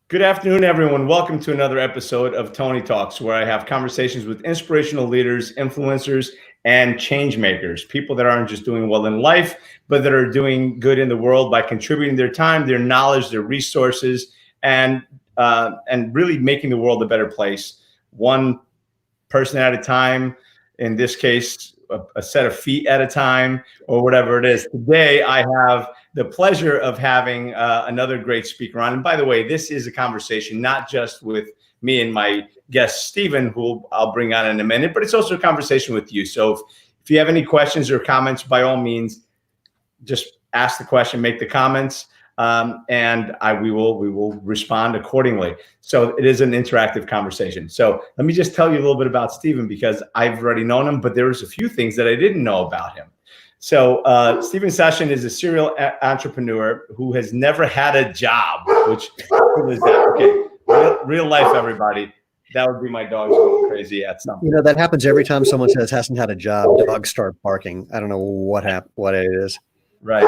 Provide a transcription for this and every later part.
Good afternoon, everyone. Welcome to another episode of TonyTalks, where I have conversations with inspirational leaders, influencers, and change makers, people that aren't just doing well in life, but that are doing good in the world by contributing their time, their knowledge, their resources, and really making the world a better place, one person at a time. In this case, a set of feet at a time, or whatever it is. Today, I have the pleasure of having another great speaker on. And by the way, this is a conversation not just with me and my guest, Steven, who I'll bring on in a minute, but it's also a conversation with you. So if you have any questions or comments, by all means, just ask the question, make the comments, and we will respond accordingly. So it is an interactive conversation. So let me just tell you a little bit about Steven, because I've already known him, but there's a few things that I didn't know about him. So Steven Sashen is a serial entrepreneur who has never had a job, which is that? Okay, real life, everybody. That would be my dogs going crazy at something. You know, that happens every time someone says hasn't had a job. Dogs start barking. I don't know what it is. Right.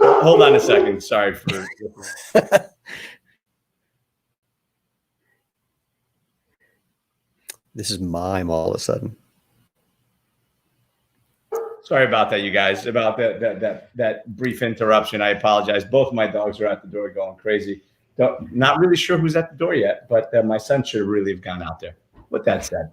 Hold on a second. Sorry for. This is mime all of a sudden. Sorry about that, you guys. About that brief interruption. I apologize. Both of my dogs are at the door going crazy. Not really sure who's at the door yet, but my son should really have gone out there. With that said,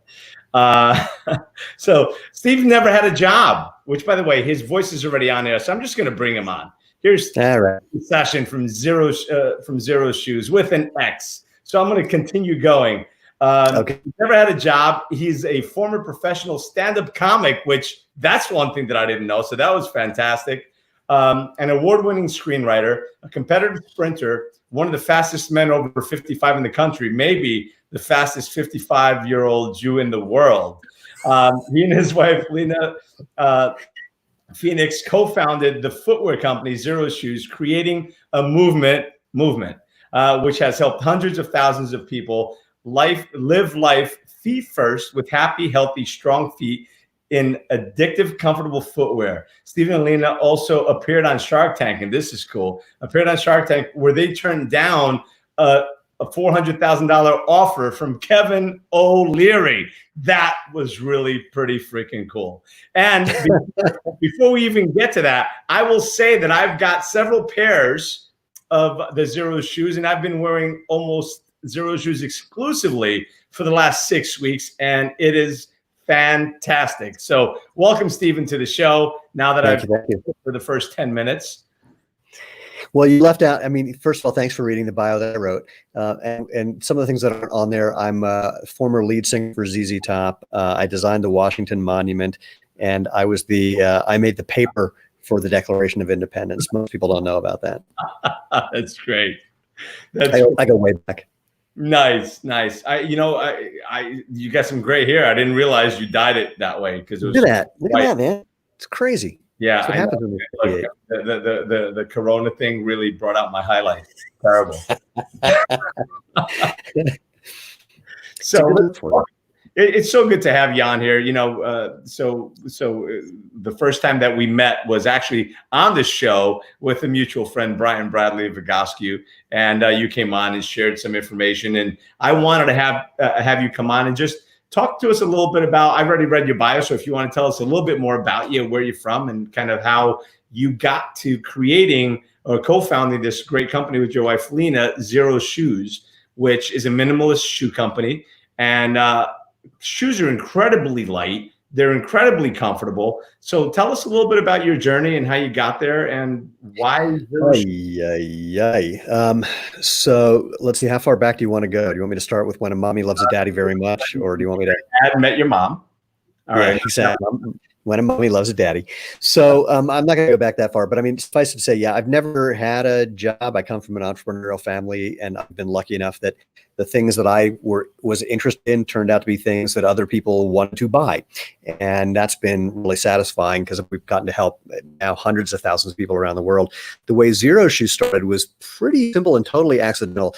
so Steve never had a job, which, by the way, his voice is already on there, so I'm just going to bring him on. Here's Steven Sashen from Xero Shoes with an X. So I'm going to continue going. Okay. He's never had a job. He's a former professional stand-up comic, which that's one thing that I didn't know. So that was fantastic. An award-winning screenwriter, a competitive sprinter, one of the fastest men over 55 in the country, maybe the fastest 55-year-old Jew in the world. He and his wife, Lena Phoenix, co-founded the footwear company Xero Shoes, creating a movement which has helped hundreds of thousands of people live life feet first with happy, healthy, strong feet in addictive, comfortable footwear. Steven and Lena also appeared on Shark Tank, and this is cool. Appeared on Shark Tank, where they turned down a $400,000 offer from Kevin O'Leary. That was really pretty freaking cool. And before we even get to that, I will say that I've got several pairs of the Xero Shoes, and I've been wearing almost Xero Shoes exclusively for the last 6 weeks, and it is fantastic. So welcome, Steven, to the show. Now that I've for the first 10 minutes. Well, you left out, I mean, first of all, thanks for reading the bio that I wrote. And some of the things that aren't on there, I'm a former lead singer for ZZ Top. I designed the Washington Monument, and I was I made the paper for the Declaration of Independence. Most people don't know about that. That's great. I go way back. Nice. You got some gray hair. I didn't realize you dyed it that way because it was. Look at that, man. It's crazy. Yeah, that's what happens when the Corona thing really brought out my highlights. Terrible. So it's so good to have you on here. You know, so the first time that we met was actually on the show with a mutual friend, Brian Bradley of Vigoscu, and you came on and shared some information. And I wanted to have you come on and just talk to us a little bit about. I've already read your bio, so if you want to tell us a little bit more about you, where you're from, and kind of how you got to creating or co-founding this great company with your wife, Lena, Xero Shoes, which is a minimalist shoe company. And shoes are incredibly light. They're incredibly comfortable. So tell us a little bit about your journey and how you got there and why. So let's see, how far back do you want to go? Do you want me to start with when a mommy loves a daddy very much, or do you want me to? I met your mom. All right. Exactly. When a mommy loves a daddy. So I'm not going to go back that far, but I mean, suffice it to say, yeah, I've never had a job. I come from an entrepreneurial family, and I've been lucky enough that the things that I was interested in turned out to be things that other people wanted to buy. And that's been really satisfying because we've gotten to help now hundreds of thousands of people around the world. The way Xero Shoes started was pretty simple and totally accidental.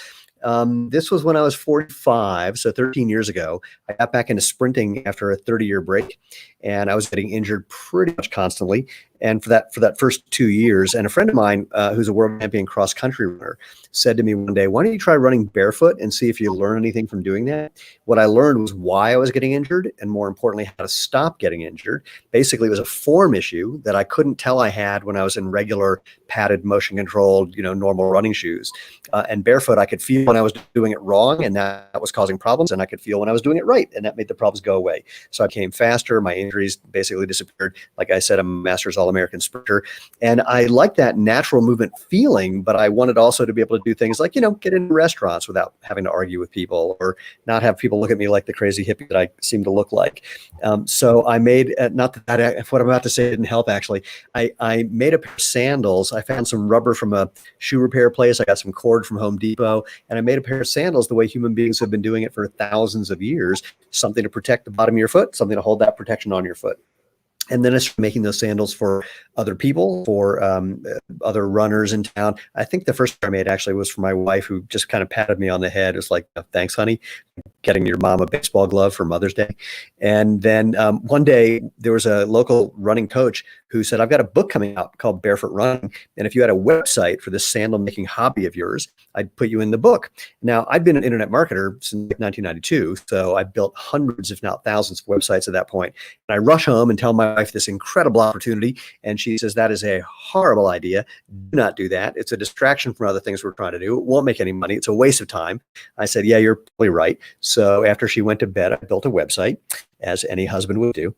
This was when I was 45, so 13 years ago. I got back into sprinting after a 30-year break, and I was getting injured pretty much constantly. And for that first 2 years, and a friend of mine who's a world champion cross country runner said to me one day, why don't you try running barefoot and see if you learn anything from doing that? What I learned was why I was getting injured, and more importantly, how to stop getting injured. Basically, it was a form issue that I couldn't tell I had when I was in regular padded, motion controlled, normal running shoes. And barefoot, I could feel when I was doing it wrong, and that was causing problems, and I could feel when I was doing it right, and that made the problems go away. So I became faster. My injuries basically disappeared. Like I said, I'm a Masters All-American sprinter, and I like that natural movement feeling, but I wanted also to be able to do things like, get into restaurants without having to argue with people or not have people look at me like the crazy hippie that I seem to look like. So I made, not that what I'm about to say didn't help, actually. I made a pair of sandals. I found some rubber from a shoe repair place. I got some cord from Home Depot, and I made a pair of sandals the way human beings have been doing it for thousands of years, something to protect the bottom of your foot, something to hold that protection on your foot. And then I started making those sandals for other people, for other runners in town. I think the first pair I made actually was for my wife, who just kind of patted me on the head. It was like, thanks, honey, getting your mom a baseball glove for Mother's Day. And then one day there was a local running coach who said, I've got a book coming out called Barefoot Running. And if you had a website for this sandal making hobby of yours, I'd put you in the book. Now, I've been an internet marketer since 1992. So I built hundreds, if not thousands of websites at that point. And I rush home and tell my wife this incredible opportunity. And she says, that is a horrible idea. Do not do that. It's a distraction from other things we're trying to do. It won't make any money. It's a waste of time. I said, yeah, you're probably right. So after she went to bed, I built a website, as any husband would do.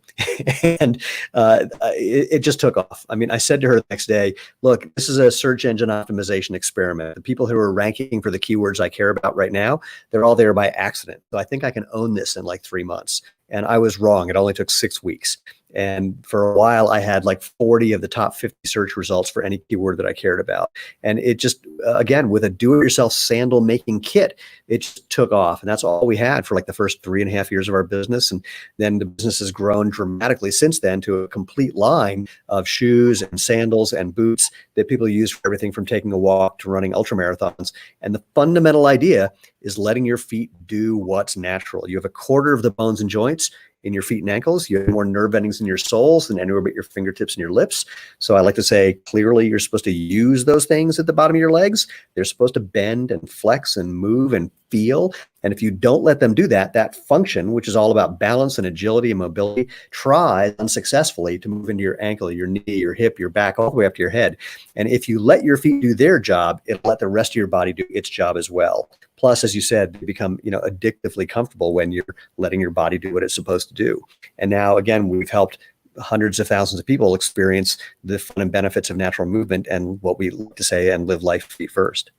And it just took off. I mean, I said to her the next day, look, this is a search engine optimization experiment. The people who are ranking for the keywords I care about right now, they're all there by accident. So I think I can own this in like 3 months. And I was wrong. It only took 6 weeks. And for a while, I had like 40 of the top 50 search results for any keyword that I cared about. And it just, again, with a do-it-yourself sandal making kit, it just took off. And that's all we had for like the first 3.5 years of our business. And then the business has grown dramatically since then to a complete line of shoes and sandals and boots that people use for everything from taking a walk to running ultra marathons. And the fundamental idea is letting your feet do what's natural. You have a quarter of the bones and joints in your feet and ankles. You have more nerve endings in your soles than anywhere but your fingertips and your lips. So I like to say, clearly, you're supposed to use those things at the bottom of your legs. They're supposed to bend and flex and move and feel. And if you don't let them do that, that function, which is all about balance and agility and mobility, tries unsuccessfully to move into your ankle, your knee, your hip, your back, all the way up to your head. And if you let your feet do their job, it'll let the rest of your body do its job as well. Plus, as you said, they become, addictively comfortable when you're letting your body do what it's supposed to do. And now, again, we've helped hundreds of thousands of people experience the fun and benefits of natural movement and what we like to say, and live life feet first.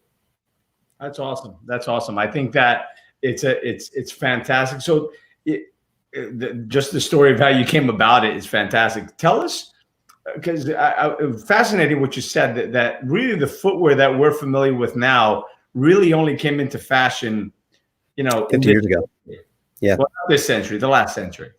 That's awesome. That's awesome. I think that it's fantastic. So just the story of how you came about it is fantastic. Tell us, because fascinating what you said, that really the footwear that we're familiar with now really only came into fashion, 50 years ago. Yeah. Well, not this century, the last century.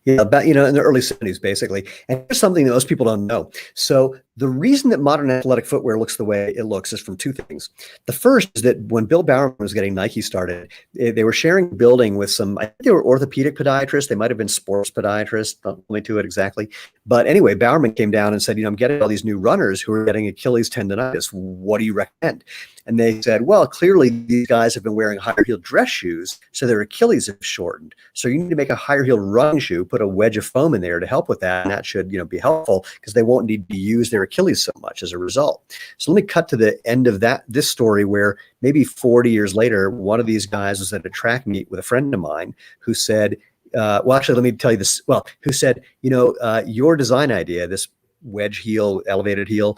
Yeah, about, in the early 70s, basically. And here's something that most people don't know. So the reason that modern athletic footwear looks the way it looks is from two things. The first is that when Bill Bowerman was getting Nike started, they were sharing a building with some, I think they were orthopedic podiatrists. They might have been sports podiatrists, don't hold me to it exactly. But anyway, Bowerman came down and said, I'm getting all these new runners who are getting Achilles tendonitis. What do you recommend? And they said, well, clearly these guys have been wearing higher heeled dress shoes, so their Achilles have shortened. So you need to make a higher heeled running shoe, put a wedge of foam in there to help with that. And that should, be helpful because they won't need to use their Achilles so much as a result. So let me cut to the end of this story where maybe 40 years later, one of these guys was at a track meet with a friend of mine who said, well, actually, let me tell you this. Well, who said, your design idea, this wedge heel, elevated heel,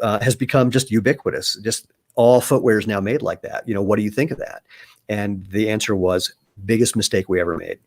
has become just ubiquitous. Just all footwear is now made like that. What do you think of that? And the answer was, biggest mistake we ever made.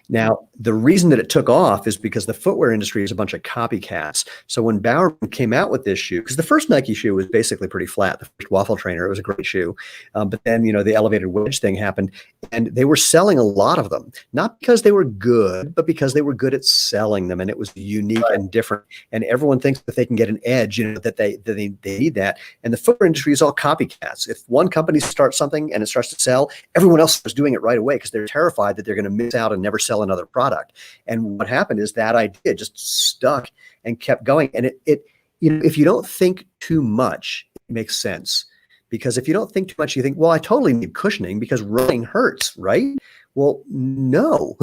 Now, the reason that it took off is because the footwear industry is a bunch of copycats. So when Bowerman came out with this shoe, because the first Nike shoe was basically pretty flat, the first waffle trainer, it was a great shoe. But then, the elevated wedge thing happened, and they were selling a lot of them, not because they were good, but because they were good at selling them, and it was unique and different. And everyone thinks that they can get an edge, that they need that. And the footwear industry is all copycats. If one company starts something and it starts to sell, everyone else starts doing it right away because they're terrified that they're going to miss out out and never sell another product. And what happened is that idea just stuck and kept going. And if you don't think too much, it makes sense. Because if you don't think too much, you think, well, I totally need cushioning because running hurts, right? Well, no.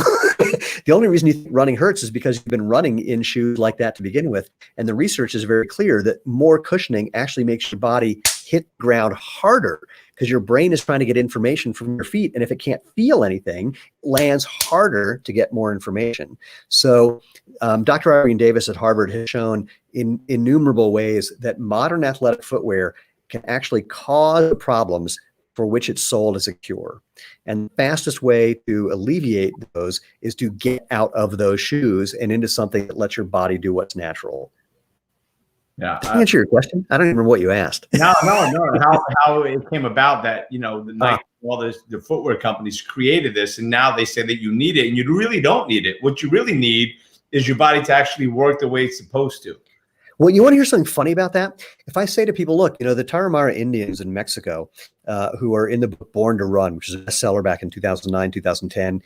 The only reason you think running hurts is because you've been running in shoes like that to begin with. And the research is very clear that more cushioning actually makes your body hit the ground harder because your brain is trying to get information from your feet. And if it can't feel anything, it lands harder to get more information. So Dr. Irene Davis at Harvard has shown in innumerable ways that modern athletic footwear can actually cause problems for which it's sold as a cure. And the fastest way to alleviate those is to get out of those shoes and into something that lets your body do what's natural. Yeah. Did I answer your question? I don't even remember what you asked. No. How it came about that, the Nike, all the footwear companies created this, and now they say that you need it, and you really don't need it. What you really need is your body to actually work the way it's supposed to. Well, you want to hear something funny about that? If I say to people, look, the Tarahumara Indians in Mexico, who are in the book Born to Run, which is a bestseller back in 2009, 2010,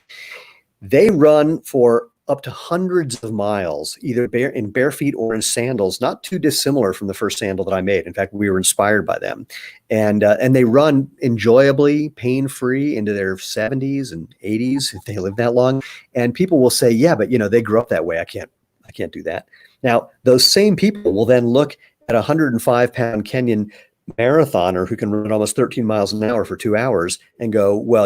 they run for up to hundreds of miles, either in bare feet or in sandals, not too dissimilar from the first sandal that I made. In fact, we were inspired by them. And they run enjoyably, pain-free into their 70s and 80s if they live that long. And people will say, yeah, but they grew up that way. I can't do that. Now, those same people will then look at a 105-pound Kenyan marathoner who can run almost 13 miles an hour for 2 hours and go, well,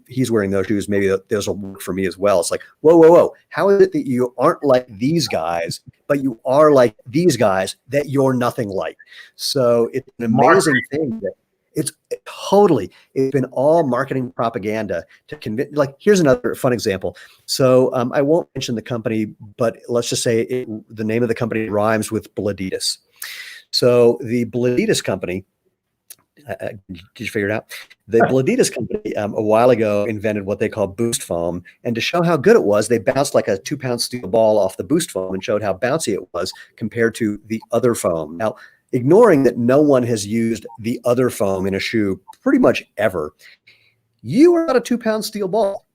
he's wearing those shoes. Maybe those will work for me as well. It's like, whoa. How is it that you aren't like these guys, but you are like these guys that you're nothing like? So it's an amazing thing that it's been all marketing propaganda to convince. Like, here's another fun example. So I won't mention the company, but let's just say the name of the company rhymes with Bladitas. So the Bladitas company, did you figure it out? The Bladitas company a while ago invented what they call boost foam. And to show how good it was, they bounced like a 2-pound steel ball off the boost foam and showed how bouncy it was compared to the other foam. Now, ignoring that no one has used the other foam in a shoe pretty much ever, you are not a 2-pound steel ball.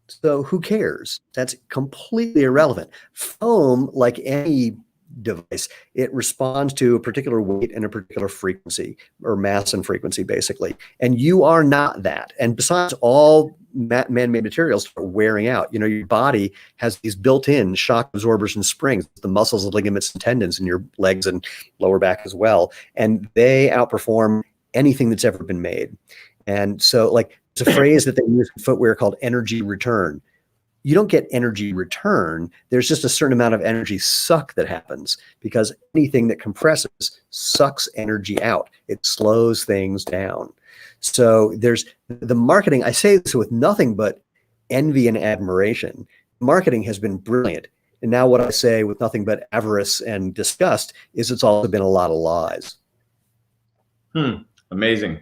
So who cares? That's completely irrelevant. Foam, like any device, it responds to a particular weight and a particular frequency, or mass and frequency, basically. And you are not that. And besides, all man-made materials start wearing out. Your body has these built-in shock absorbers and springs, the muscles, ligaments, and tendons in your legs and lower back as well. And they outperform anything that's ever been made. And so, like, there's a phrase that they use in footwear called energy return. You don't get energy return. There's just a certain amount of energy suck that happens because anything that compresses sucks energy out. It slows things down. So there's the marketing. I say this with nothing but envy and admiration. Marketing has been brilliant. And now what I say with nothing but avarice and disgust is it's also been a lot of lies. Amazing.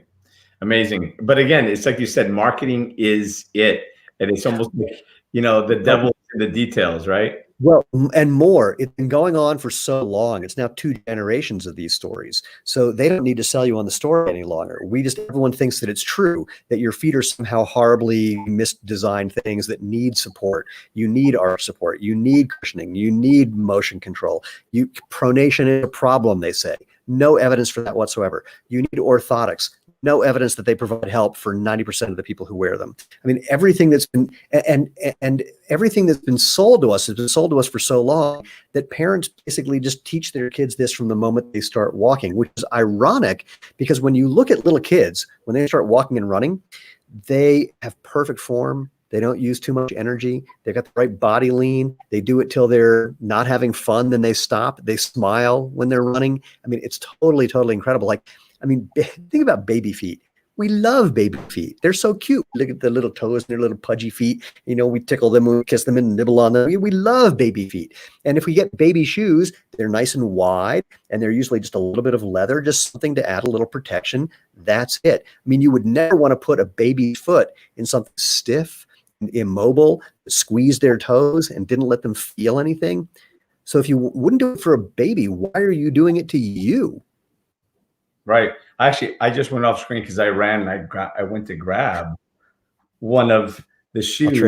But again, it's like you said, marketing is it. And it's almost like, the devil in the details, right? Well, and more. It's been going on for so long. It's now 2 generations of these stories. So they don't need to sell you on the story any longer. Everyone thinks that it's true, that your feet are somehow horribly misdesigned things that need support. You need arch support. You need cushioning. You need motion control. Pronation is a problem, they say. No evidence for that whatsoever. You need orthotics. No evidence that they provide help for 90% of the people who wear them. I mean, everything that's been and everything that's been sold to us has been sold to us for so long that parents basically just teach their kids this from the moment they start walking, which is ironic because when you look at little kids, when they start walking and running, they have perfect form. They don't use too much energy. They've got the right body lean. They do it till they're not having fun. Then they stop. They smile when they're running. I mean, it's totally, totally incredible. Think about baby feet. We love baby feet. They're so cute. Look at the little toes and their little pudgy feet. We tickle them, we kiss them and nibble on them. We love baby feet. And if we get baby shoes, they're nice and wide and they're usually just a little bit of leather, just something to add a little protection. That's it. You would never want to put a baby's foot in something stiff, immobile, squeeze their toes and didn't let them feel anything. So if you wouldn't do it for a baby, why are you doing it to you? Right. Actually, I just went off screen because I ran and I went to grab one of the shoes.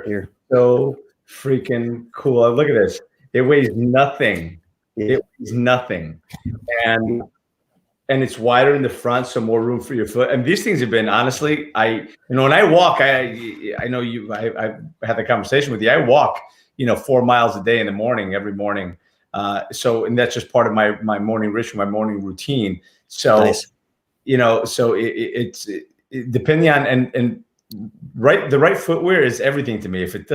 Here. So freaking cool. Look at this. It weighs nothing. Yeah. It weighs nothing. And it's wider in the front, so more room for your foot. And these things have been, honestly, when I walk, I know I had the conversation with you. I walk, 4 miles a day in the morning, every morning. And that's just part of my morning ritual, my morning routine. So, nice. It's depending on, and the right footwear is everything to me. If it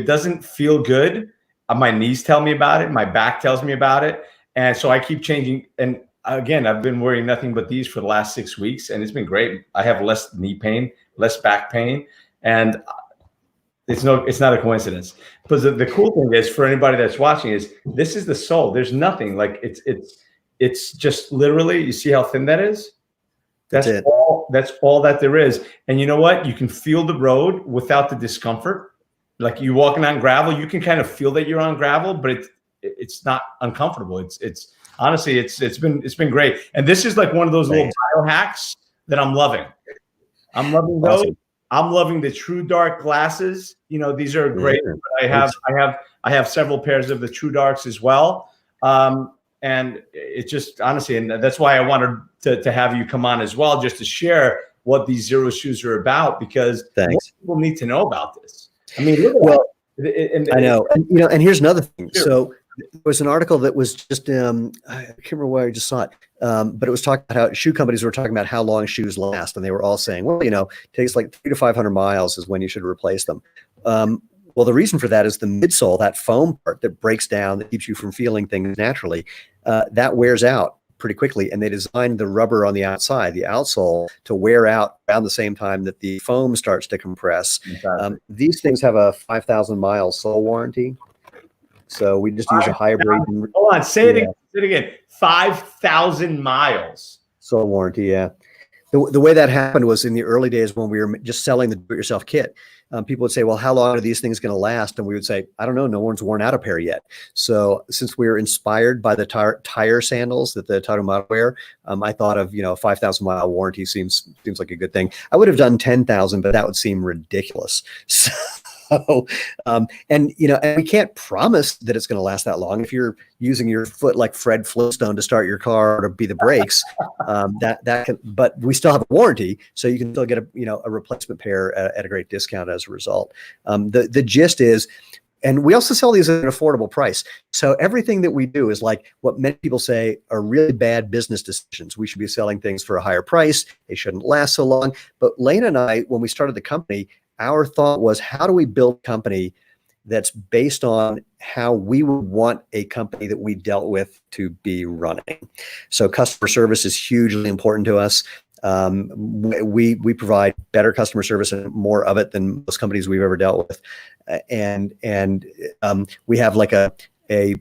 doesn't feel good, my knees tell me about it. My back tells me about it. And so I keep changing. And again, I've been wearing nothing but these for the last 6 weeks, and it's been great. I have less knee pain, less back pain, and it's not a coincidence. Because the cool thing is, for anybody that's watching, is this is the sole. There's nothing like it's just literally. You see how thin that is? That's it. That's all that there is. And you know what? You can feel the road without the discomfort. Like you walking on gravel, you can kind of feel that you're on gravel, but it's not uncomfortable. It's honestly, it's been great. And this is like one of those little biohacks that I'm loving. I'm loving those. Awesome. I'm loving the True Dark glasses. These are great. Yeah. I have several pairs of the True Darks as well. And it's just honestly, and that's why I wanted to have you come on as well, just to share what these Xero shoes are about, because people need to know about this. I mean, I know, and here's another thing. Sure. So there was an article that was just, I can't remember where I just saw it, but it was talking about how shoe companies were talking about how long shoes last. And they were all saying, well, it takes like 300 to 500 miles is when you should replace them. Well, the reason for that is the midsole, that foam part that breaks down, that keeps you from feeling things naturally, that wears out pretty quickly. And they designed the rubber on the outside, the outsole, to wear out around the same time that the foam starts to compress. Exactly. These things have a 5,000 mile sole warranty. So we just use a hybrid. Hold on, say it again. 5,000 miles. Sole warranty, yeah. The way that happened was in the early days when we were just selling the do-it-yourself kit. People would say, well, how long are these things going to last? And we would say, I don't know. No one's worn out a pair yet. So since we were inspired by the tire sandals that the Tatomata wear, I thought of, a 5,000 mile warranty seems like a good thing. I would have done 10,000, but that would seem ridiculous. So, and we can't promise that it's going to last that long. If you're using your foot like Fred Flintstone to start your car or to be the brakes, that can, but we still have a warranty, so you can still get a replacement pair at a great discount as a result. The gist is, and we also sell these at an affordable price. So everything that we do is like what many people say are really bad business decisions. We should be selling things for a higher price. They shouldn't last so long. But Lena and I, when we started the company, our thought was, how do we build a company that's based on how we would want a company that we dealt with to be running? So customer service is hugely important to us. We provide better customer service and more of it than most companies we've ever dealt with. And we have like a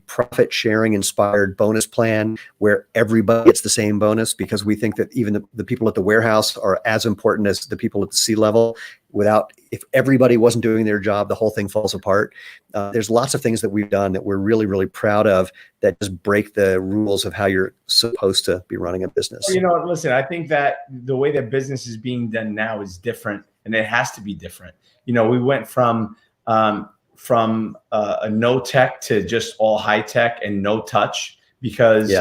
profit sharing inspired bonus plan where everybody gets the same bonus, because we think that even the people at the warehouse are as important as the people at the C level. If everybody wasn't doing their job, the whole thing falls apart. There's lots of things that we've done that we're really, really proud of that just break the rules of how you're supposed to be running a business. Listen, I think that the way that business is being done now is different, and it has to be different. We went from a no tech to just all high tech and no touch, because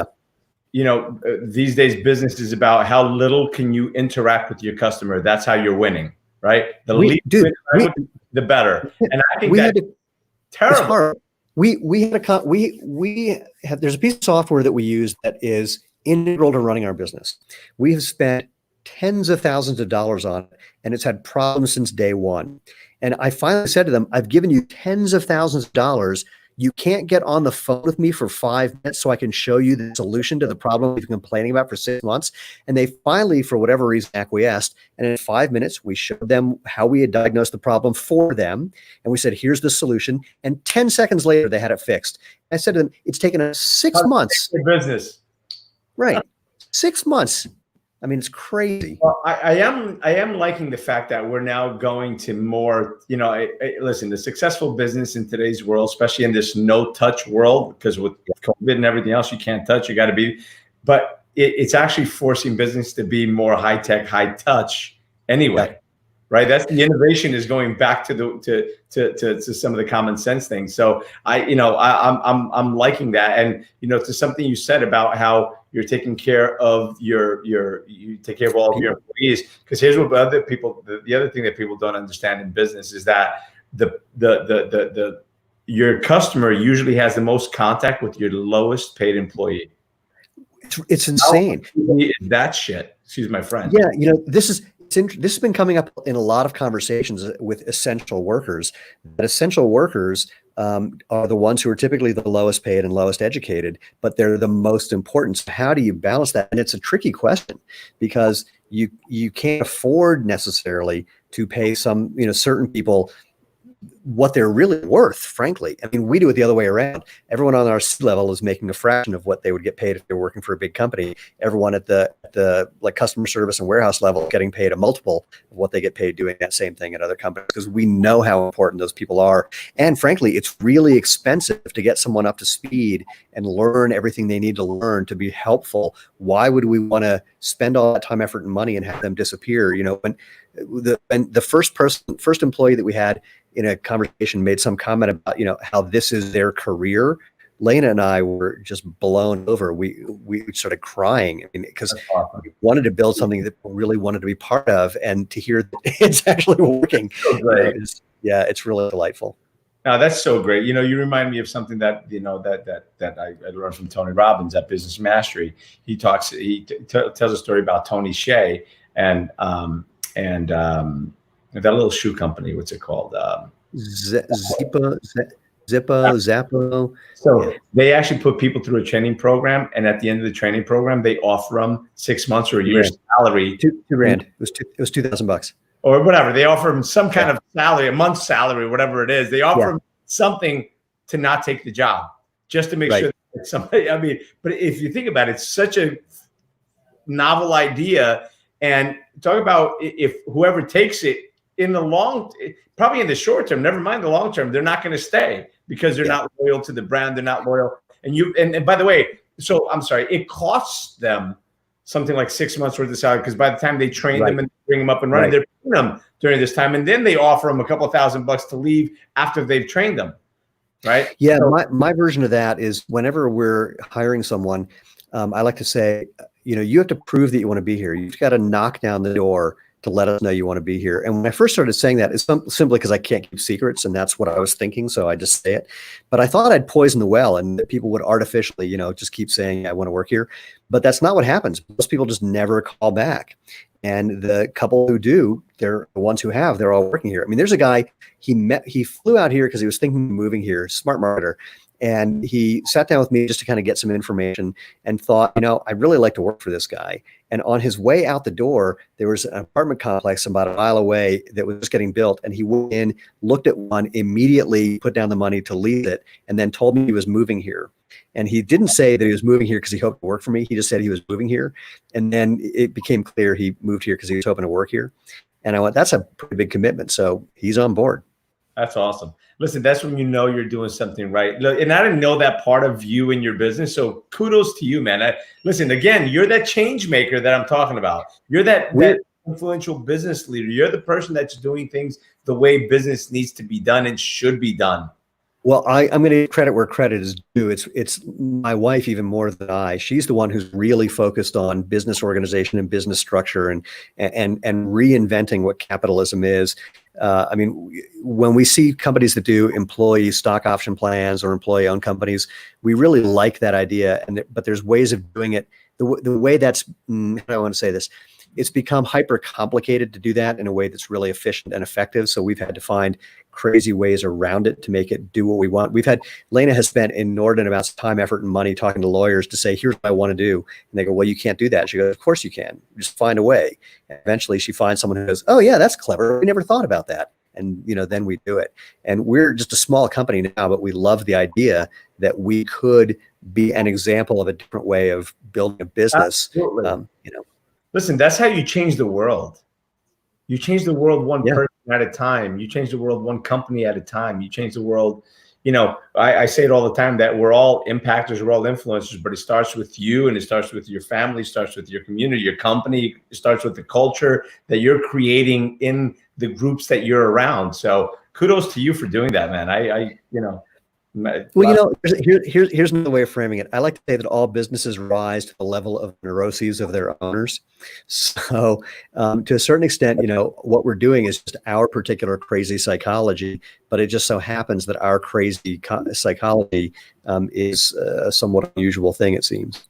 these days business is about how little can you interact with your customer. That's how you're winning, right? The better. And I think that's terrible. There's a piece of software that we use that is integral to running our business. We have spent tens of thousands of dollars on it, and it's had problems since day one. And I finally said to them, I've given you tens of thousands of dollars. You can't get on the phone with me for 5 minutes so I can show you the solution to the problem we've been complaining about for 6 months. And they finally, for whatever reason, acquiesced. And in 5 minutes, we showed them how we had diagnosed the problem for them. And we said, here's the solution. And 10 seconds later, they had it fixed. I said to them, it's taken us 6 months. Business. Right. 6 months. I mean, it's crazy. Well, I am liking the fact that we're now going to more, listen, the successful business in today's world, especially in this no touch world, because with COVID and everything else, you can't touch, you got to be, but it's actually forcing business to be more high tech, high touch anyway. right? That's the innovation is going back to some of the common sense things. So I'm liking that. And, to something you said about how you're taking care of you take care of all of your employees. Because here's what the other thing that people don't understand in business is that your customer usually has the most contact with your lowest paid employee. It's insane. That shit. Excuse my friend. Yeah, this has been coming up in a lot of conversations with essential workers. That essential workers are the ones who are typically the lowest paid and lowest educated, but they're the most important. So how do you balance that? And it's a tricky question because you can't afford necessarily to pay some, certain people what they're really worth, frankly. I mean, we do it the other way around. Everyone on our C-level is making a fraction of what they would get paid if they're working for a big company. Everyone at the like customer service and warehouse level getting paid a multiple of what they get paid doing that same thing at other companies, because we know how important those people are. And frankly, it's really expensive to get someone up to speed and learn everything they need to learn to be helpful. Why would we want to spend all that time, effort, and money and have them disappear? When the first employee that we had in a conversation made some comment about, how this is their career, Lena and I were just blown over. We started crying because we wanted to build something that we really wanted to be part of, and to hear that it's actually working. So great. It's really delightful. Now that's so great. You remind me of something that that I learned from Tony Robbins at Business Mastery. He tells a story about Tony Hsieh and that little shoe company. What's it called? Zappo. So they actually put people through a training program, and at the end of the training program, they offer them 6 months or a year's salary. $2,000. It was $2,000 or whatever. They offer them some kind of salary, a month's salary, whatever it is. They offer them something to not take the job, just to make sure that somebody. I mean, but if you think about it, it's such a novel idea. And talk about if whoever takes it in the probably in the short term, never mind the long term, they're not going to stay because they're not loyal to the brand. They're not loyal. And by the way, so I'm sorry, it costs them something like 6 months worth of salary, because by the time they train them and bring them up and running, they're paying them during this time. And then they offer them a couple of $1,000 to leave after they've trained them. Right. Yeah. So, my version of that is whenever we're hiring someone, I like to say, you have to prove that you want to be here. You've got to knock down the door to let us know you want to be here. And when I first started saying that, it's simply because I can't keep secrets, and that's what I was thinking. So I just say it. But I thought I'd poison the well, and that people would artificially, just keep saying, I want to work here. But that's not what happens. Most people just never call back. And the couple who do, they're the ones who have, they're all working here. I mean, there's a guy he flew out here because he was thinking of moving here, smart marketer. And he sat down with me just to kind of get some information and thought, I'd really like to work for this guy. And on his way out the door, there was an apartment complex about a mile away that was just getting built. And he went in, looked at one, immediately put down the money to lease it, and then told me he was moving here. And he didn't say that he was moving here because he hoped to work for me. He just said he was moving here. And then it became clear he moved here because he was hoping to work here. And I went, that's a pretty big commitment. So he's on board. That's awesome. Listen, that's when you're doing something right. Look, and I didn't know that part of you in your business. So kudos to you, man. Listen, again, you're that change maker that I'm talking about. You're that influential business leader. You're the person that's doing things the way business needs to be done and should be done. Well, I'm going to give credit where credit is due. It's my wife even more than I. She's the one who's really focused on business organization and business structure and reinventing what capitalism is. I mean, when we see companies that do employee stock option plans or employee-owned companies, we really like that idea. But there's ways of doing it. The way that's, how do I want to say this? It's become hyper complicated to do that in a way that's really efficient and effective. So we've had to find crazy ways around it to make it do what we want. Lena has spent inordinate amounts of time, effort, and money talking to lawyers to say, here's what I want to do. And they go, well, you can't do that. She goes, of course you can. Just find a way. And eventually she finds someone who goes, oh yeah, that's clever. We never thought about that. And then we do it. And we're just a small company now, but we love the idea that we could be an example of a different way of building a business. Listen, that's how you change the world. You change the world one person at a time. You change the world one company at a time. You change the world. I say it all the time that we're all impactors, we're all influencers, but it starts with you, and it starts with your family, it starts with your community, your company. It starts with the culture that you're creating in the groups that you're around. So kudos to you for doing that, man. Well, here's another way of framing it. I like to say that all businesses rise to the level of neuroses of their owners. So to a certain extent, what we're doing is just our particular crazy psychology, but it just so happens that our crazy psychology is a somewhat unusual thing, it seems.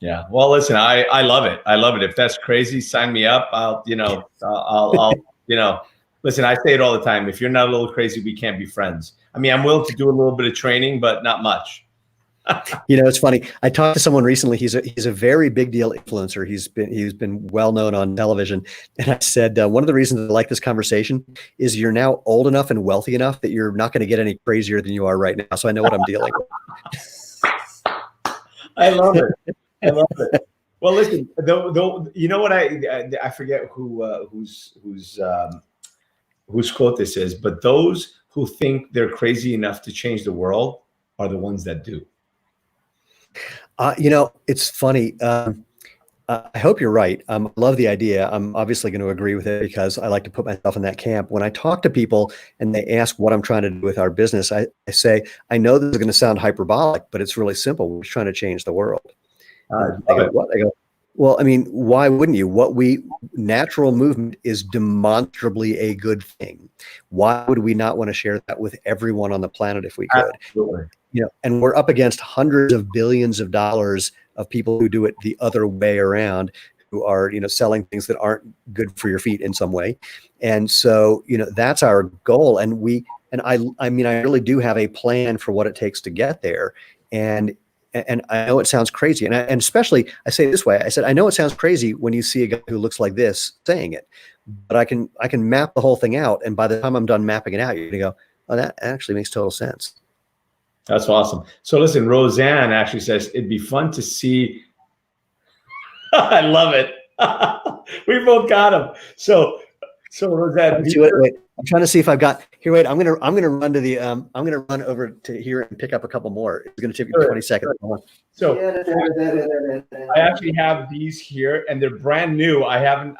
Yeah. Well, listen, I love it. I love it. If that's crazy, sign me up. I'll listen, I say it all the time. If you're not a little crazy, we can't be friends. I mean, I'm willing to do a little bit of training, but not much. It's funny. I talked to someone recently. He's a very big deal influencer. He's been well known on television. And I said, one of the reasons I like this conversation is you're now old enough and wealthy enough that you're not going to get any crazier than you are right now. So I know what I'm dealing with. I love it. I love it. Well, listen, though, you know what? I forget whose quote this is, but those who think they're crazy enough to change the world are the ones that do. It's funny. I hope you're right. I love the idea. I'm obviously going to agree with it because I like to put myself in that camp. When I talk to people and they ask what I'm trying to do with our business, I say, I know this is going to sound hyperbolic, but it's really simple. We're trying to change the world. They go, what? I go, well, I mean, why wouldn't you? Natural movement is demonstrably a good thing. Why would we not want to share that with everyone on the planet if we could? Absolutely. And we're up against hundreds of billions of dollars of people who do it the other way around, who are, selling things that aren't good for your feet in some way. And so, that's our goal. And I really do have a plan for what it takes to get there. And I know it sounds crazy. And especially, I say it this way, I said, I know it sounds crazy when you see a guy who looks like this saying it, but I can map the whole thing out. And by the time I'm done mapping it out, you're going to go, oh, that actually makes total sense. That's awesome. So listen, Roseanne actually says, it'd be fun to see. I love it. We both got him. So Roseanne, wait, I'm trying to see if I've got here. Wait, I'm gonna run to the I'm gonna run over to here and pick up a couple more. It's gonna take me 20 seconds. So I actually have these here, and they're brand new. I've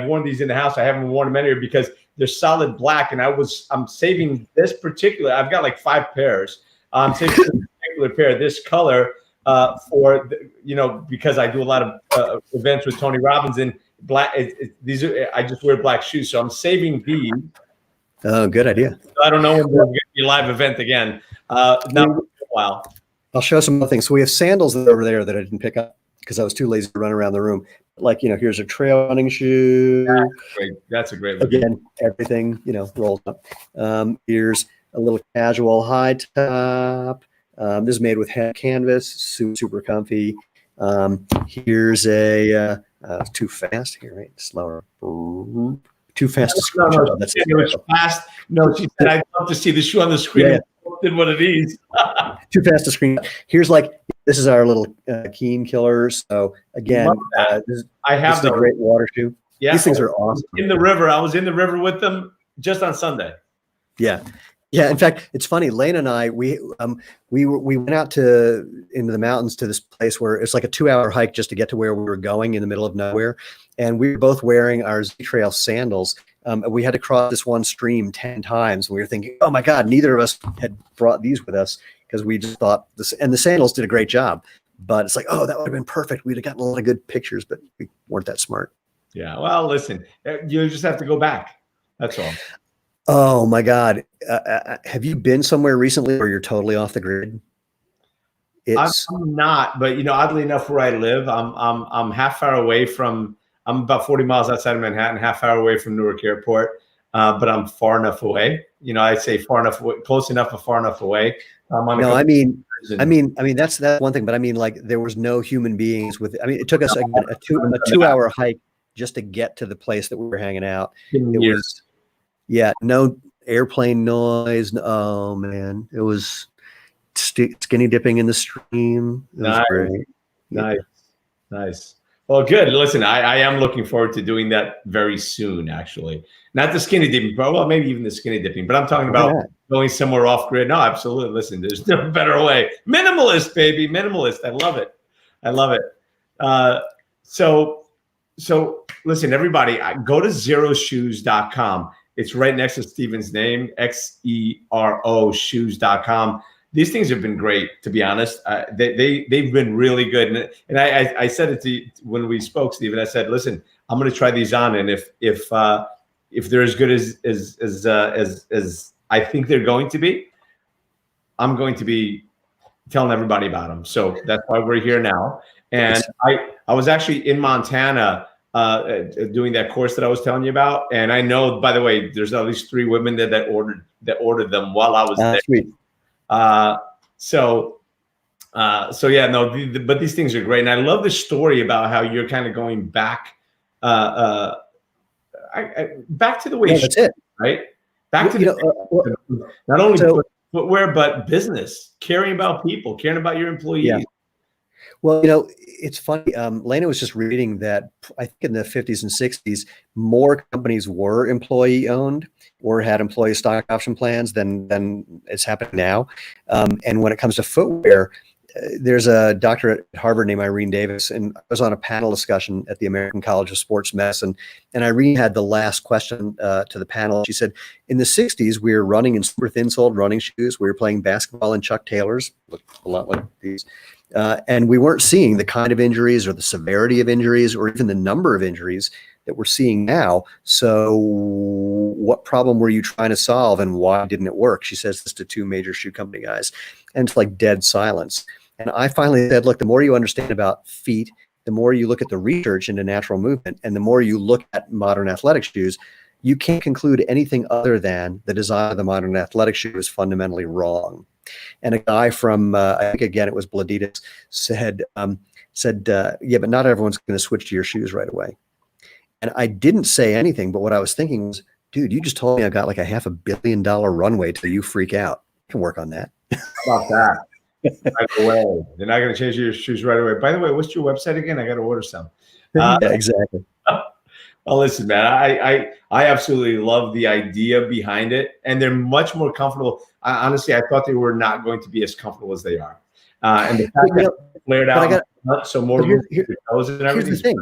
worn these in the house. I haven't worn them anywhere because they're solid black, and I'm saving this particular. I've got like 5 pairs. I'm saving this particular pair, this color, because I do a lot of events with Tony Robbins and black. I just wear black shoes, so I'm saving these. Oh, good idea. I don't know when we're going to be a live event again. Not for a while. I'll show some other things. So we have sandals that are over there that I didn't pick up because I was too lazy to run around the room. Like, here's a trail running shoe. That's a great look. Again, everything, rolled up. Here's a little casual high top. This is made with hemp canvas, super comfy. Here's a too fast here, right? Slower. Too fast to screen. No, that's fast. No, she said, I'd love to see the shoe on the screen. Yeah. Did one of these. Too fast to screen. Here's this is our little Keen killer. So again, this is a great water shoe. Yeah, these things are awesome. In the river, I was in the river with them just on Sunday. Yeah. In fact, it's funny. Lena and I, we went out into the mountains to this place where it's like a 2-hour hike just to get to where we were going in the middle of nowhere, and we were both wearing our Z-Trail sandals. We had to cross this one stream 10 times. We were thinking, oh my God, neither of us had brought these with us because we just thought this, and the sandals did a great job. But it's like, oh, that would have been perfect. We'd have gotten a lot of good pictures, but we weren't that smart. Yeah. Well, listen, you just have to go back. That's all. Oh my God. Have you been somewhere recently where you're totally off the grid? I'm not, but oddly enough, where I live, I'm half hour away from. I'm about 40 miles outside of Manhattan, half hour away from Newark Airport, but I'm far enough away. I'd say far enough away, close enough, but far enough away. I mean that's one thing, but I mean, there was no human beings with. I mean, it took us a 2-hour hike just to get to the place that we were hanging out. It was, no airplane noise. Oh man, it was skinny dipping in the stream. It was great. Nice. Well, good. Listen, I am looking forward to doing that very soon, actually. Not the skinny dipping, well, maybe even the skinny dipping, but I'm talking about going somewhere off grid. No, absolutely. Listen, there's no better way. Minimalist, baby. Minimalist. I love it. So So listen, everybody, go to xeroshoes.com. It's right next to Steven's name, Xero shoes.com. These things have been great, to be honest. They've been really good. And I said it to you when we spoke, Steven. I said, listen, I'm going to try these on, and if they're as good as I think they're going to be, I'm going to be telling everybody about them. So that's why we're here now. And I was actually in Montana doing that course that I was telling you about. And I know, by the way, there's at least 3 women there that ordered them while I was there. Sweet. So yeah, no, but these things are great. And I love the story about how you're kind of going back, back to the way, that's it. Right? Back to not only footwear, but business, caring about people, caring about your employees. Yeah. Well, it's funny. Lena was just reading that I think in the 50s and 60s, more companies were employee owned or had employee stock option plans than it's happening now. And when it comes to footwear, there's a doctor at Harvard named Irene Davis, and I was on a panel discussion at the American College of Sports Medicine. And Irene had the last question to the panel. She said, in the 60s, we were running in super thin-soled running shoes. We were playing basketball in Chuck Taylors, look a lot like these. And we weren't seeing the kind of injuries or the severity of injuries or even the number of injuries that we're seeing now. So what problem were you trying to solve and why didn't it work? She says this to 2 major shoe company guys, and it's like dead silence. And I finally said, look, the more you understand about feet, the more you look at the research into natural movement, and the more you look at modern athletic shoes, you can't conclude anything other than the design of the modern athletic shoe is fundamentally wrong. And a guy from, I think again, it was Bladitas, said, yeah, but not everyone's going to switch to your shoes right away. And I didn't say anything, but what I was thinking was, dude, you just told me I got like a $500 million runway till you freak out. I can work on that. How about that? Right away. They're not going to change your shoes right away. By the way, what's your website again? I got to order some. Yeah, exactly. Well, listen, man, I absolutely love the idea behind it, and they're much more comfortable. Honestly, I thought they were not going to be as comfortable as they are. And the fact that it's flared out, so more toes and everything. Here's the thing.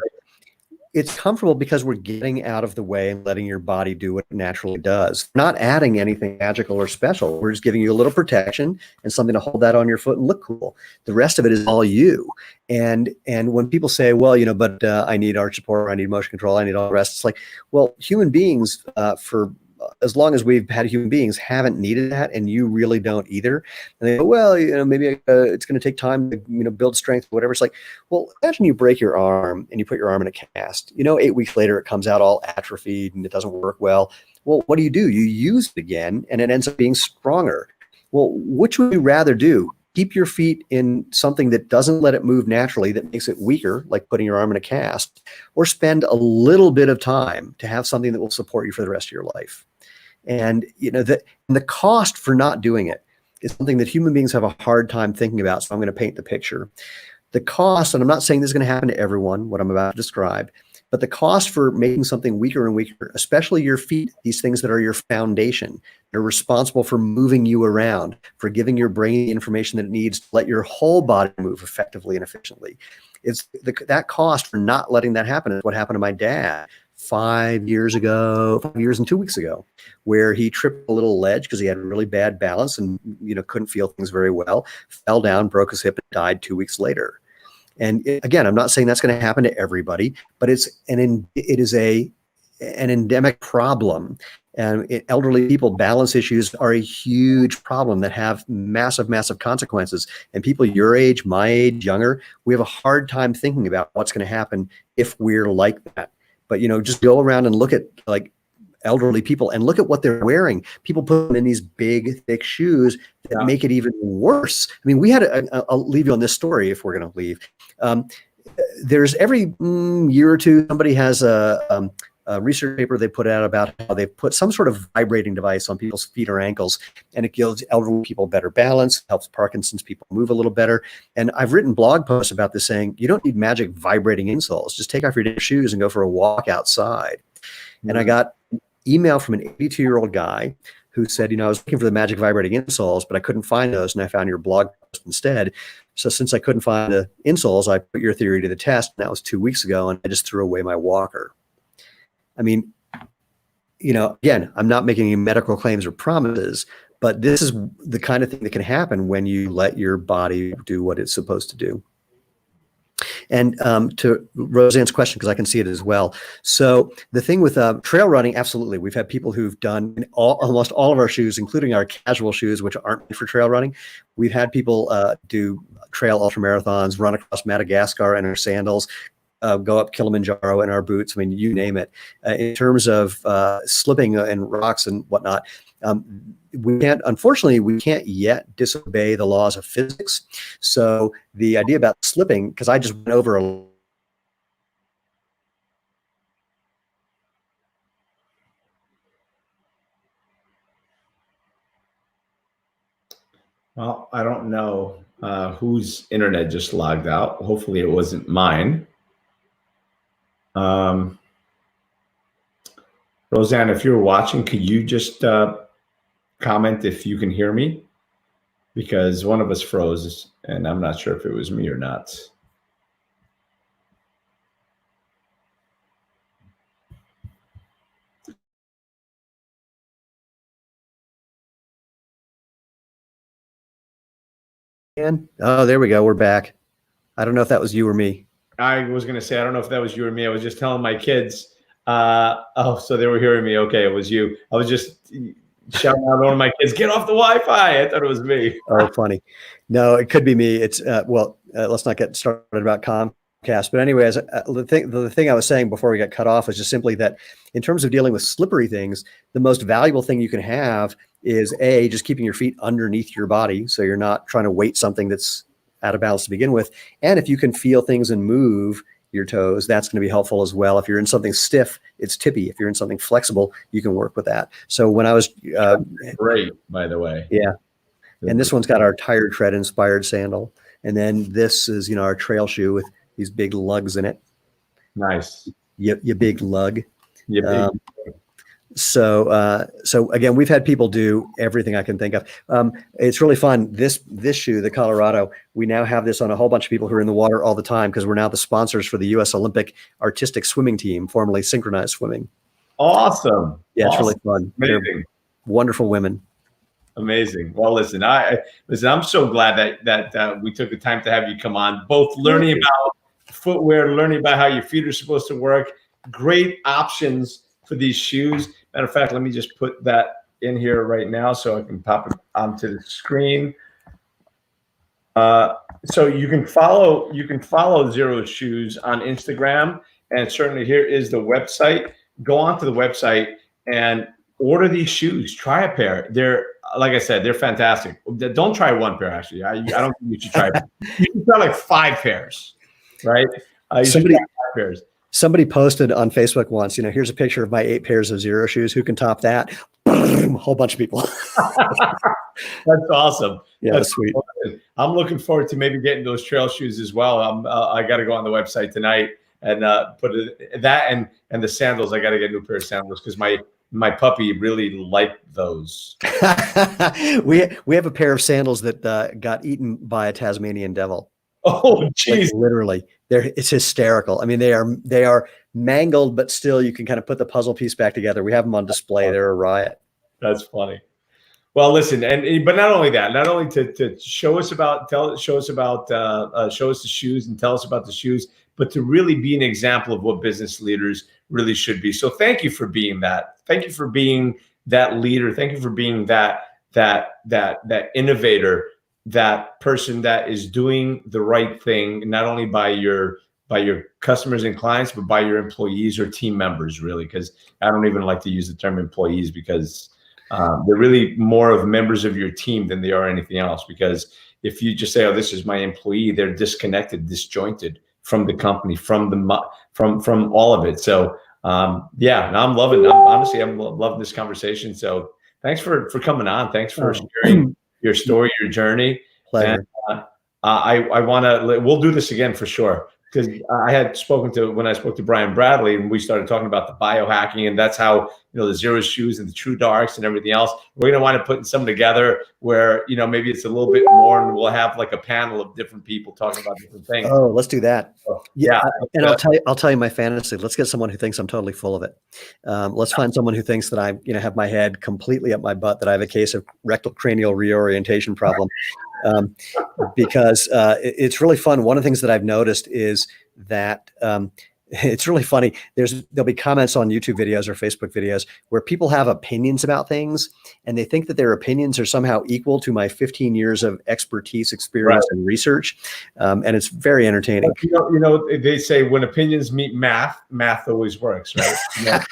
It's comfortable because we're getting out of the way and letting your body do what it naturally does. We're not adding anything magical or special. We're just giving you a little protection and something to hold that on your foot and look cool. The rest of it is all you. And when people say, well, but I need arch support, I need motion control, I need all the rest, it's like, well, human beings for as long as we've had human beings haven't needed that, and you really don't either. And they go, well, maybe it's going to take time to, build strength, whatever. It's like, well, imagine you break your arm and you put your arm in a cast. 8 weeks later, it comes out all atrophied and it doesn't work well. Well, what do? You use it again, and it ends up being stronger. Well, which would you rather do? Keep your feet in something that doesn't let it move naturally, that makes it weaker, like putting your arm in a cast, or spend a little bit of time to have something that will support you for the rest of your life. And the cost for not doing it is something that human beings have a hard time thinking about. So I'm going to paint the picture. The cost, and I'm not saying this is going to happen to everyone, what I'm about to describe, but the cost for making something weaker and weaker, especially your feet, these things that are your foundation, they're responsible for moving you around, for giving your brain the information that it needs to let your whole body move effectively and efficiently. It's that cost for not letting that happen is what happened to my dad 5 years and 2 weeks ago, where he tripped a little ledge because he had really bad balance and couldn't feel things very well, fell down, broke his hip, and died 2 weeks later. And again, I'm not saying that's going to happen to everybody, but it is an endemic problem. And elderly people, balance issues are a huge problem that have massive, massive consequences. And people your age, my age, younger, we have a hard time thinking about what's going to happen if we're like that. But, just go around and look at like elderly people and look at what they're wearing. People put them in these big, thick shoes that make it even worse. I mean, we had I'll leave you on this story if we're going to leave. There's every year or two, somebody has a research paper they put out about how they put some sort of vibrating device on people's feet or ankles, and it gives elderly people better balance, helps Parkinson's people move a little better. And I've written blog posts about this saying, you don't need magic vibrating insoles. Just take off your shoes and go for a walk outside. Mm-hmm. And I got an email from an 82-year-old guy who said, I was looking for the magic vibrating insoles, but I couldn't find those. And I found your blog instead. So since I couldn't find the insoles, I put your theory to the test. And that was 2 weeks ago, and I just threw away my walker. I mean, again, I'm not making any medical claims or promises, but this is the kind of thing that can happen when you let your body do what it's supposed to do. And to Roseanne's question, because I can see it as well. So the thing with trail running, absolutely. We've had people who've done almost all of our shoes, including our casual shoes, which aren't meant for trail running. We've had people do trail ultramarathons, run across Madagascar in our sandals, go up Kilimanjaro in our boots. I mean, you name it. In terms of slipping and rocks and whatnot, unfortunately, we can't yet disobey the laws of physics. So the idea about slipping, because I just went over Well, I don't know whose internet just logged out. Hopefully it wasn't mine. Roseanne, if you're watching, could you just comment if you can hear me? Because one of us froze, and I'm not sure if it was me or not. Oh, there we go. We're back. I don't know if that was you or me. I was going to say, I don't know if that was you or me. I was just telling my kids. Oh, so they were hearing me. Okay, it was you. I was just shouting out to one of my kids, get off the Wi-Fi. I thought it was me. Oh, funny. No, it could be me. It's let's not get started about Comcast. But anyways, the thing I was saying before we got cut off was just simply that in terms of dealing with slippery things, the most valuable thing you can have is just keeping your feet underneath your body. So you're not trying to weight something that's out of balance to begin with. And if you can feel things and move your toes, that's going to be helpful as well. If you're in something stiff, it's tippy. If you're in something flexible, you can work with that. So when I was great, by the way. Yeah. And this one's got our tire tread inspired sandal. And then this is, our trail shoe with these big lugs in it. Nice. You big lug. Yeah. So again, we've had people do everything I can think of. It's really fun. This shoe, the Colorado, we now have this on a whole bunch of people who are in the water all the time because we're now the sponsors for the U.S. Olympic artistic swimming team, formerly synchronized swimming. Awesome. Yeah, awesome. It's really fun. Amazing. They're wonderful women. Amazing. Well, listen, I'm so glad that we took the time to have you come on, both learning about footwear, learning about how your feet are supposed to work. Great options for these shoes. Matter of fact, let me just put that in here right now so I can pop it onto the screen. So you can follow Xero Shoes on Instagram, and certainly here is the website. Go onto the website and order these shoes. Try a pair. They're, like I said, they're fantastic. Don't try one pair, actually. I don't think you should try. You should try like 5 pairs, right? Somebody 5 pairs. Somebody posted on Facebook once, here's a picture of my 8 pairs of Xero shoes. Who can top that? A whole bunch of people. That's awesome. Yeah, that's sweet. Awesome. I'm looking forward to maybe getting those trail shoes as well. I got to go on the website tonight and put that and the sandals. I got to get a new pair of sandals because my puppy really liked those. We have a pair of sandals that got eaten by a Tasmanian devil. Oh, geez. Like, literally, it's hysterical. I mean, they are mangled, but still you can kind of put the puzzle piece back together. We have them on display. They're a riot. That's funny. Well, listen, but not only that, not only to show us the shoes and tell us about the shoes, but to really be an example of what business leaders really should be. So thank you for being that. Thank you for being that leader. Thank you for being that innovator, that person that is doing the right thing, not only by your customers and clients, but by your employees or team members, really, because I don't even like to use the term employees because they're really more of members of your team than they are anything else. Because if you just say, oh, this is my employee, they're disconnected, disjointed from the company, from all of it. So yeah, and I'm loving this conversation. So thanks for coming on. Thanks for sharing your story, your journey. Pleasure. And we'll do this again for sure. because I had spoken to, when I spoke to Brian Bradley, and we started talking about the biohacking, and that's how, the Xero Shoes and the True Darks and everything else. We're going to wind up putting some together where, maybe it's a little bit more, and we'll have like a panel of different people talking about different things. Oh, let's do that. So, yeah. And I'll tell you my fantasy. Let's get someone who thinks I'm totally full of it. Let's find someone who thinks that I, have my head completely up my butt, that I have a case of rectal cranial reorientation problem. Because it's really fun. One of the things that I've noticed is that it's really funny. There'll be comments on YouTube videos or Facebook videos where people have opinions about things, and they think that their opinions are somehow equal to my 15 years of expertise, experience, and research. And it's very entertaining. They say when opinions meet math, math always works, right?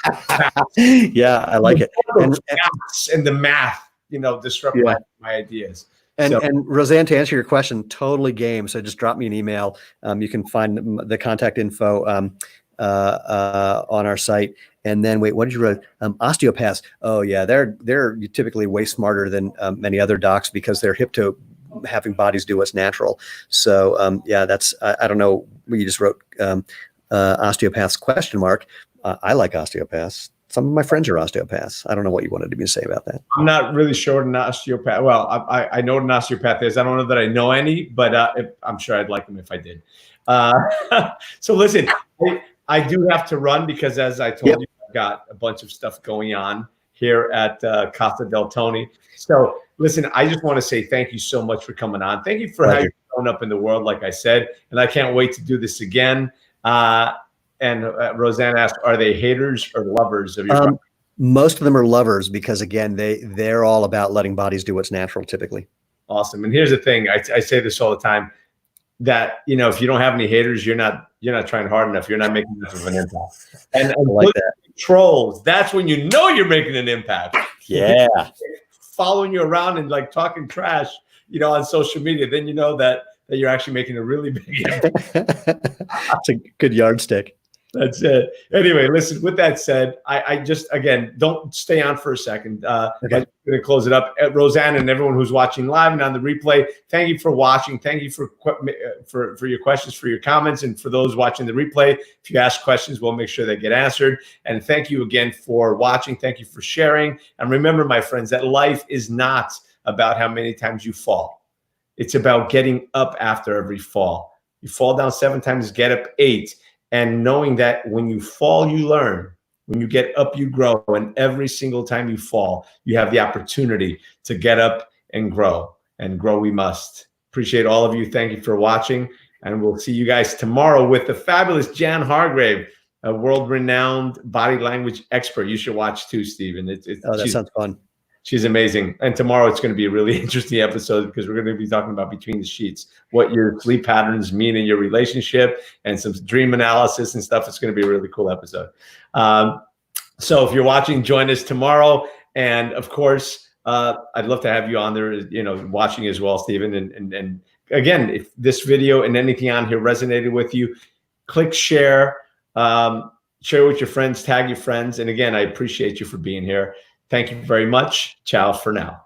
Yeah, I like it. And the math, disrupt my ideas. And Roseanne, to answer your question, totally game. So just drop me an email. You can find the contact info on our site. And then wait, what did you write? Osteopaths. Oh yeah, they're typically way smarter than many other docs because they're hip to having bodies do what's natural. So yeah, that's I don't know. You just wrote osteopaths ? I like osteopaths. Some of my friends are osteopaths. I don't know what you wanted me to say about that. I'm not really sure what an osteopath. Well, I know what an osteopath is. I don't know that I know any, but I'm sure I'd like them if I did. So listen, I do have to run because, as I told you, I've got a bunch of stuff going on here at Casa del Tony. So listen, I just want to say thank you so much for coming on. Thank you for how you're showing up in the world, like I said, and I can't wait to do this again. And Roseanne asked, are they haters or lovers of your product? Most of them are lovers because, again, they're all about letting bodies do what's natural typically. Awesome. And here's the thing. I say this all the time, that, if you don't have any haters, you're not trying hard enough. You're not making enough of an impact. And I like that. Trolls, that's when you're making an impact. Yeah. Following you around and like talking trash, on social media, then you know that you're actually making a really big impact. It's a good yardstick. That's it. Anyway, listen, with that said, I just, again, don't stay on for a second. I'm going to close it up. Roseanne and everyone who's watching live and on the replay, thank you for watching. Thank you for your questions, for your comments, and for those watching the replay. If you ask questions, we'll make sure they get answered. And thank you again for watching. Thank you for sharing. And remember, my friends, that life is not about how many times you fall. It's about getting up after every fall. You fall down 7 times, get up 8. And knowing that when you fall, you learn. When you get up, you grow. And every single time you fall, you have the opportunity to get up and grow. And grow we must. Appreciate all of you. Thank you for watching. And we'll see you guys tomorrow with the fabulous Jan Hargrave, a world-renowned body language expert. You should watch too, Steven. That sounds fun. She's amazing. And tomorrow it's going to be a really interesting episode because we're going to be talking about between the sheets, what your sleep patterns mean in your relationship, and some dream analysis and stuff. It's going to be a really cool episode. So if you're watching, join us tomorrow. And of course, I'd love to have you on there, watching as well, Steven. And again, if this video and anything on here resonated with you, click share, share with your friends, tag your friends. And again, I appreciate you for being here. Thank you very much. Ciao for now.